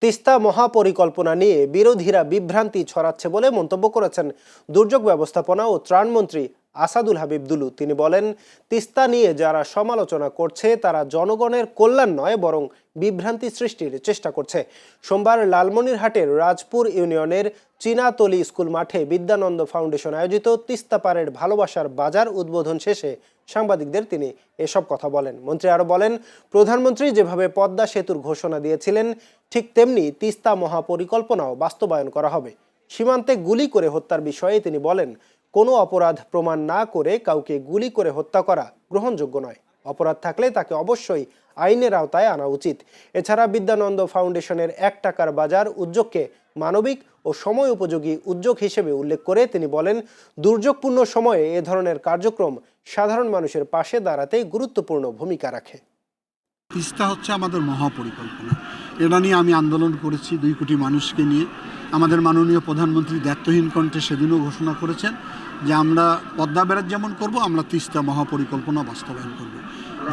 তিস্তা মহাপরিকল্পনা নিয়ে বিরোধীরা বিভ্রান্তি ছড়াচ্ছে বলে মন্তব্য করেছেন দুর্যোগ ব্যবস্থাপনা ও ত্রাণমন্ত্রী আসাদুল হাবিব দুলু। তিনি বলেন, তিস্তা নিয়ে যারা সমালোচনা করছে তারা জনগণের কল্যাণ নয় বরং বিভ্রান্তি সৃষ্টির চেষ্টা করছে। সোমবার লালমনিরহাটের রাজপুর ইউনিয়নের চীনাতলি স্কুল মাঠে বিদ্যানন্দ ফাউন্ডেশন আয়োজিত তিস্তা পারের ভালোবাসার বাজার উদ্বোধন শেষে সাংবাদিকদের তিনি এসব কথা বলেন। মন্ত্রী আরো বলেন, প্রধানমন্ত্রী যেভাবে পদ্মা সেতুর ঘোষণা দিয়েছিলেন ঠিক তেমনি তিস্তা মহাপরিকল্পনাও বাস্তবায়ন করা হবে। সীমান্তে গুলি করে হত্যার বিষয়ে তিনি বলেন, কোনো অপরাধ প্রমাণ না করে কাউকে গুলি করে হত্যা করা গ্রহণযোগ্য নয়। অপরাধ থাকলে তাকে অবশ্যই আইনের আওতায় আনা উচিত। এছাড়া বিদ্যানন্দ ফাউন্ডেশনের 1 টাকার বাজার উদ্যোগকে মানবিক ও সময় উপযোগী উদ্যোগ হিসেবে উল্লেখ করে তিনি বলেন, দুর্যোগপূর্ণ সময়ে এ ধরনের কার্যক্রম সাধারণ মানুষের পাশে দাঁড়াতে গুরুত্বপূর্ণ ভূমিকা রাখে। তিস্তা হচ্ছে আমাদের মহাপরিকল্পনা। এটা নিয়ে আমি আন্দোলন করেছি 2 কোটি মানুষকে নিয়ে। আমাদের মাননীয় প্রধানমন্ত্রী দায়িত্বহীন কণ্ঠে সেদিনও ঘোষণা করেছেন যে আমরা পদ্মা ব্যারাজ যেমন করব, আমরা তিস্তা মহাপরিকল্পনা বাস্তবায়ন করব।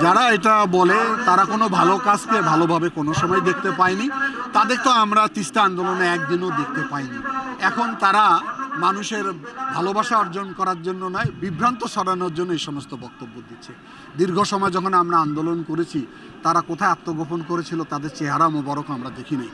যারা এটা বলে তারা কোনো ভালো কাজকে ভালোভাবে কোনো সময় দেখতে পায়নি। তাদের তো আমরা তিস্তা আন্দোলনে একদিনও দেখতে পাইনি। এখন তারা মানুষের ভালোবাসা অর্জন করার জন্য নয়, বিভ্রান্ত ছড়ানোর জন্য এই সমস্ত বক্তব্য দিচ্ছে। দীর্ঘ সময় যখন আমরা আন্দোলন করেছি, তারা কোথায় আত্মগোপন করেছিল তাদের চেহারা মোবারক আমরা দেখি নাই।